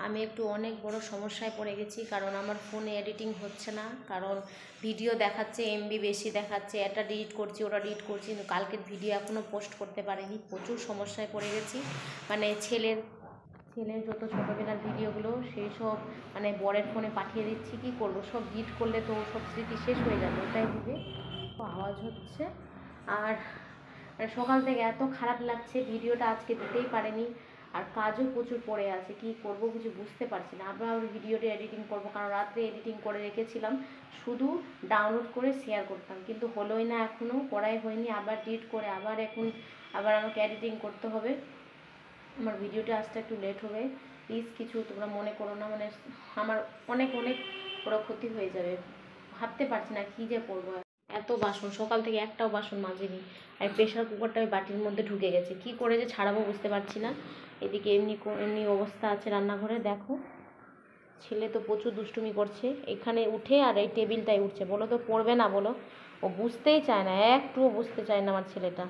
আমি একটু অনেক বড় সমস্যায় পড়ে গেছি, কারণ আমার ফোনে এডিটিং হচ্ছে না। কারণ ভিডিও দেখাচ্ছে এমবি বেশি দেখাচ্ছে, এটা ডিলিট করছি ওটা ডিলিট করছি, কিন্তু কালকের ভিডিও এখনও পোস্ট করতে পারিনি। প্রচুর সমস্যায় পড়ে গেছি। মানে ছেলের যত ছোটোবেলার ভিডিওগুলো সেই সব মানে বরের ফোনে পাঠিয়ে দিচ্ছি। কি করব, সব ডিলিট করলে তো সব স্মৃতি শেষ হয়ে যাবে, ওটাই ভেবে আওয়াজ হচ্ছে। আর সকাল থেকে এত খারাপ লাগছে, ভিডিওটা আজকে দিতেই পারেনি। আর কাজও প্রচুর পড়ে আছে, কি করব কিছু বুঝতে পারছি না। আবার ভিডিওটা এডিটিং করব, কারণ রাত্রে এডিটিং করে রেখেছিলাম, শুধু ডাউনলোড করে শেয়ার করতাম, কিন্তু হলোই না, এখনও করাই হয়নি। আবার ডিলিট করে আবার আমাকে এডিটিং করতে হবে। আমার ভিডিওটা আসতে একটু লেট হবে, প্লিজ কিছু তোমরা মনে করো না। মানে আমার অনেক বড় ক্ষতি হয়ে যাবে, ভাবতে পারছি না কী যে করবো। এত বাসন, সকাল থেকে একটাও বাসন মাজেনি। আর প্রেশার কুকারটা ওই বাটির মধ্যে ঢুকে গেছে, কি করে যে ছাড়াবো বুঝতে পারছি না। এদিকে এমনি অবস্থা আছে রান্নাঘরে, দেখো ছেলে তো প্রচুর দুষ্টুমি করছে, এখানে উঠে আর এই টেবিলটাই উঠছে। বলো তো পড়বে না বলো, ও বুঝতেই চায় না, একটুও বুঝতে চায় না আমার ছেলেটা।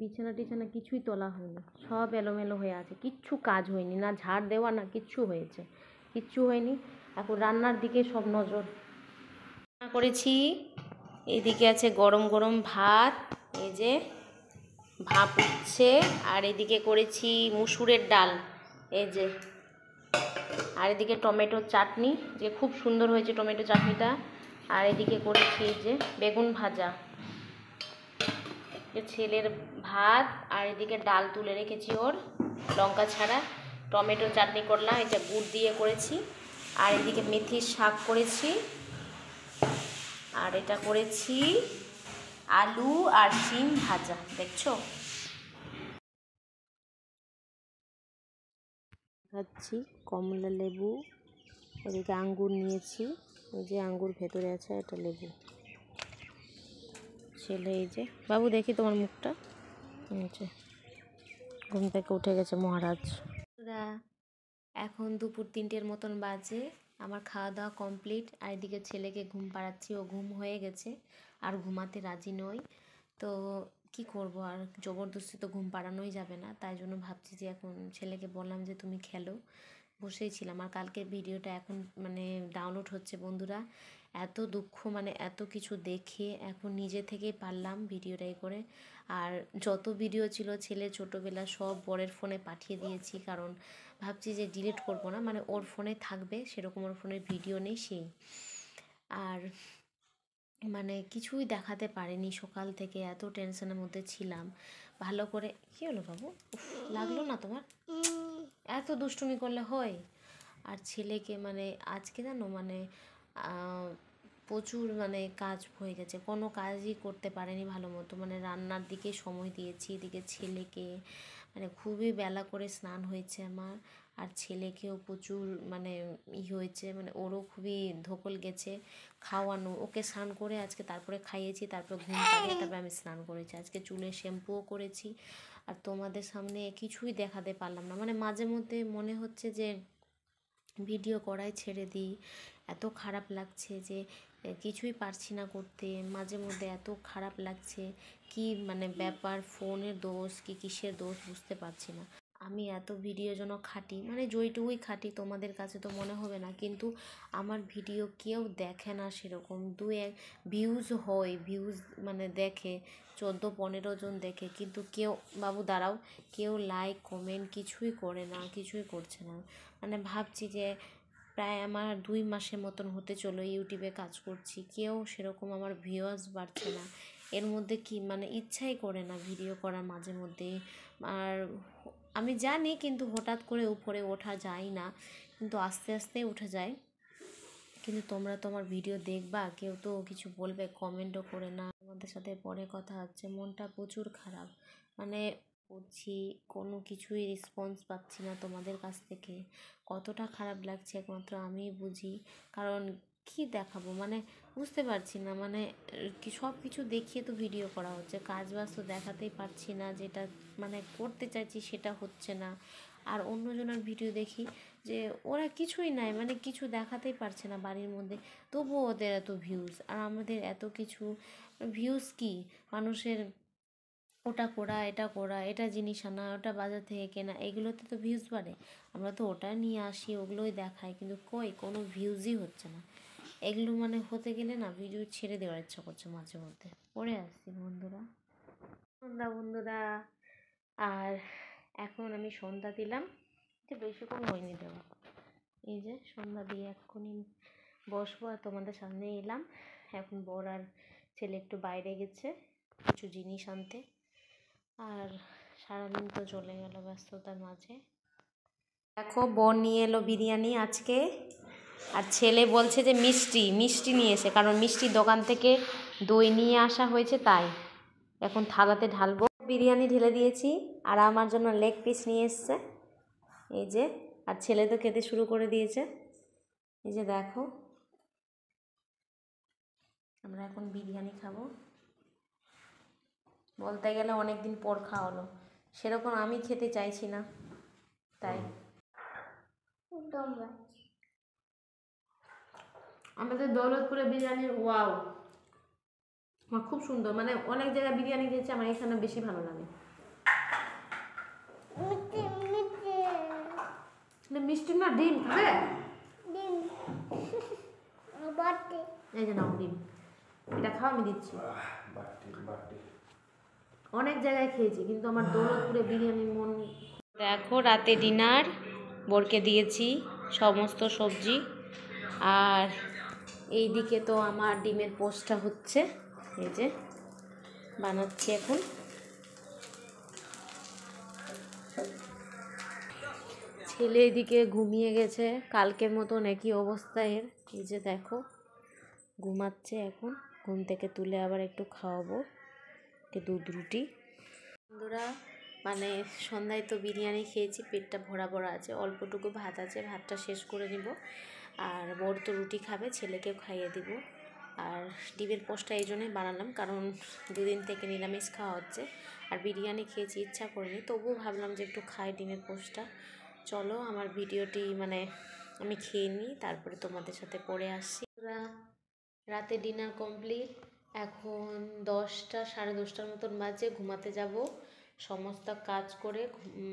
বিছানা টিছানা কিছুই তোলা হয়নি, সব এলোমেলো হয়ে আছে, কিচ্ছু কাজ হয়নি, না ঝাড় দেওয়া না কিচ্ছু হয়েছে, কিচ্ছু হয়নি। এখন রান্নার দিকে সব নজর। রান্না করেছি, এদিকে আছে গরম গরম ভাত, এই যে ভাপ উঠছে, আর এদিকে করেছি মুসুরের ডাল, এই যে, আর এদিকে টমেটোর চাটনি, যে খুব সুন্দর হয়েছে টমেটো চাটনিটা। আর এদিকে করেছি এই যে বেগুন ভাজা, ছেলের ভাত, আর এদিকে ডাল তুলে রেখেছি ওর, লঙ্কা ছাড়া। টমেটো চাটনি করলাম, এই যে গুড় দিয়ে করেছি। আর এদিকে মেথির শাক করেছি, আর এটা করেছি আলু আর শিম ভাজা, দেখছো। খাচ্ছি কমলা লেবু, এদিকে আঙ্গুর নিয়েছি, ওই যে আঙ্গুর ভেতরে আছে, এটা লেবু। ছেলে এই যে, বাবু দেখি তোমার মুখটা, ঘুম থেকে উঠে গেছে মহারাজ। এখন দুপুর 3টের মতন বাজে, আমার খাওয়া দাওয়া কমপ্লিট। আর এদিকে ছেলেকে ঘুম পাড়াচ্ছি, ও ঘুম হয়ে গেছে, আর ঘুমাতে রাজি নই। তো কি করব, আর জবরদস্তি তো ঘুম পাড়ানোই যাবে না, তাই জন্য ভাবছি যে এখন ছেলেকে বললাম যে তুমি খেলো, বসেই ছিলাম। আর কালকের ভিডিওটা এখন মানে ডাউনলোড হচ্ছে বন্ধুরা, এত দুঃখ, মানে এত কিছু দেখে এখন নিজে থেকেই পারলাম ভিডিওটাই করে। আর যত ভিডিও ছিল ছেলের ছোটোবেলা সব বরের ফোনে পাঠিয়ে দিয়েছি, কারণ ভাবছি যে ডিলিট করব না, মানে ওর ফোনে থাকবে, সেরকম ওর ফোনের ভিডিও নেই সেই। আর মানে কিছুই দেখাতে পারিনি, সকাল থেকে এত টেনশনের মধ্যে ছিলাম। ভালো করে কী হলো বাবু, লাগলো না তোমার, এত দুষ্টুমি করলে হয়। আর ছেলেকে মানে আজকে জানো মানে প্রচুর মানে কাজ হয়ে গেছে, কোনো কাজই করতে পারেনি ভালো মতো। মানে রান্নার দিকে সময় দিয়েছি, এদিকে ছেলেকে মানে খুবই বেলা করে স্নান হয়েছে আমার। আর ছেলেকেও প্রচুর মানে হয়েছে, মানে ওরও খুবই ধকল গেছে খাওয়ানো। ওকে স্নান করে আজকে তারপরে খাইয়েছি, তারপরে ঘুম পাড়িয়ে তারপরে আমি স্নান করেছি, আজকে চুলে শ্যাম্পুও করেছি। আর তোমাদের সামনে কিছুই দেখাতে পারলাম না, মানে মাঝে মধ্যে মনে হচ্ছে যে ভিডিও করাই ছেড়ে দিই, এত খারাপ লাগছে যে কিছুই পারছি না করতে। মাঝে মধ্যে এত খারাপ লাগছে, কি মানে ব্যাপার, ফোনের দোষ কি কিসের দোষ বুঝতে পারছি না। আমি এত ভিডিও জন্য খাটি, মানে যেইটুকুই খাটি তোমাদের কাছে তো মনে হবে না, কিন্তু আমার ভিডিও কেউ দেখে না সেরকম। এক ভিউজ হয়, ভিউজ মানে দেখে 14-15 জন দেখে, কিন্তু কেউ, বাবু দাঁড়াও, কেউ লাইক কমেন্ট কিছুই করে না, কিছুই করছে না। মানে ভাবছি যে প্রায় আমার 2 মাসের মতন হতে চলো ইউটিউবে কাজ করছি, কেউ সেরকম আমার ভিউয়ার্স বাড়ছে না। এর মধ্যে কি মানে ইচ্ছাই করে না ভিডিও করার মাঝে মধ্যে। আর আমি জানি কিন্তু হঠাৎ করে উপরে ওঠা যায় না, কিন্তু আস্তে আস্তে উঠে যায়। কিন্তু তোমরা তো আমার ভিডিও দেখবা, কেউ তো কিছু বলবে, কমেন্টও করে না। তোমাদের সাথে পরে কথা হচ্ছে, মনটা প্রচুর খারাপ, মানে করছি কোনো কিছুই রেসপন্স পাচ্ছি না তোমাদের কাছ থেকে। কতটা খারাপ লাগছে একমাত্র আমিই বুঝি, কারণ কি দেখাবো মানে বুঝতে পারছি না। মানে কি সব কিছু দেখিয়ে তো ভিডিও করা হচ্ছে, কাজ বাজ তো দেখাতেই পারছি না, যেটা মানে করতে চাইছি সেটা হচ্ছে না। আর অন্যজনের ভিডিও দেখি যে ওরা কিছুই নাই, মানে কিছু দেখাতেই পারছে না বাড়ির মধ্যে, তবুও ওদের এত ভিউজ, আর আমাদের এত কিছু ভিউজ কি মানুষের ওটা করা, এটা করা, এটা জিনিস আনা, ওটা বাজার থেকে কেনা, এগুলোতে তো ভিউজ বাড়ে। আমরা তো ওটা নিয়ে আসি, ওগুলোই দেখাই, কিন্তু কই কোনো ভিউজই হচ্ছে না। এগুলো মানে হতে গেলে না ভিডিও ছেড়ে দেওয়ার ইচ্ছা করছে মাঝে মধ্যে। পড়ে আসছি বন্ধুরা, সন্ধ্যা বন্ধুরা। আর এখন আমি সন্ধ্যা দিলাম, যে বেশিক্ষণ হয়নি দেওয়া। এই যে সন্ধ্যা দিয়ে এক্ষুনি বসবো আর তোমাদের সামনে এলাম। এখন বর আর ছেলে একটু বাইরে গেছে কিছু জিনিস আনতে। আর সারাদিন তো চলে গেল ব্যস্ততার মাঝে। দেখো বোন নিয়ে এলো বিরিয়ানি আজকে, আর ছেলে বলছে যে মিষ্টি মিষ্টি নিয়ে এসে, কারণ মিষ্টির দোকান থেকে দই নিয়ে আসা হয়েছে তাই। এখন থালাতে ঢালবো। বিরিয়ানি ঢেলে দিয়েছি, আর আমার জন্য লেগ পিস নিয়ে এসছে এই যে। আর ছেলে তো খেতে শুরু করে দিয়েছে, এই যে দেখো। আমরা এখন বিরিয়ানি খাবো, বলতে গেলে অনেক দিন পর খাওয়া হলো। সেরকম আমি খেতে চাইছি না তাই। আমাদের দৌলতপুরে বিরিয়ানির ওয়াও, আমার খুব সুন্দর। মানে অনেক জায়গায় বিরিয়ানি খেয়েছি, আমার এখানে বেশি ভালো লাগে। মিষ্টি না, ডিম খাবে? এই যে নাও ডিম, এটা খাও, আমি দিচ্ছি। অনেক জায়গায় খেয়েছি, কিন্তু আমার দৌলতপুরে বিরিয়ানির মন। দেখো রাতে ডিনার বোরকে দিয়েছি, সমস্ত সবজি। আর এই দিকে তো আমার ডিমের পোস্টটা হচ্ছে, এই যে বানাচ্ছি এখন। ছেলে এদিকে ঘুমিয়ে গেছে, কালকের মতন একই অবস্থা এর। এই যে দেখো ঘুমাচ্ছে এখন, ঘুম থেকে তুলে আবার একটু খাওয়াবো, একটু দুধ রুটি। বন্ধুরা মানে সন্ধ্যায় তো বিরিয়ানি খেয়েছি, পেটটা ভরা ভরা আছে, অল্পটুকু ভাত আছে, ভাতটা শেষ করে নিব। আর বর তো রুটি খাবে, ছেলেকেও খাইয়ে দিব। আর ডিমের পোস্টটা এই জন্যই বানালাম, কারণ দুদিন থেকে নিরামিষ খাওয়া হচ্ছে, আর বিরিয়ানি খেয়েছি, ইচ্ছা করেনি, তবুও ভাবলাম যে একটু খাই ডিমের পোস্টটা। চলো আমার ভিডিওটি মানে আমি খেয়ে নিই, তারপরে তোমাদের সাথে পরে আসছি। রাতে ডিনার কমপ্লিট, এখন 10টা 10:30টার মতন বাজে, ঘুমাতে যাব। সমস্ত কাজ করে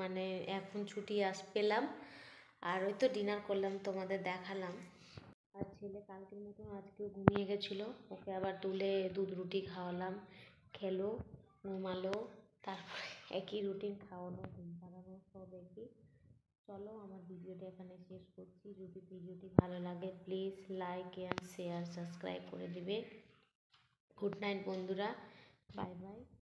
মানে এখন ছুটি পেলাম, আর ওই তো ডিনার করলাম, তোমাদের দেখালাম। আর ছেলে কালকের মতন আজকেও ঘুমিয়ে গেছিলো, ওকে আবার তুলে দুধ রুটি খাওয়ালাম, খেলো, ঘুমালো, তারপরে একই রুটিন, খাওয়ানো, ঘুম পাড়ানো, সব একই। চলো আমার ভিডিওটা এখানে শেষ করছি। যদি ভিডিওটি ভালো লাগে please like and share subscribe করে দিবে। গুড নাইট বন্ধুরা, বাই বাই।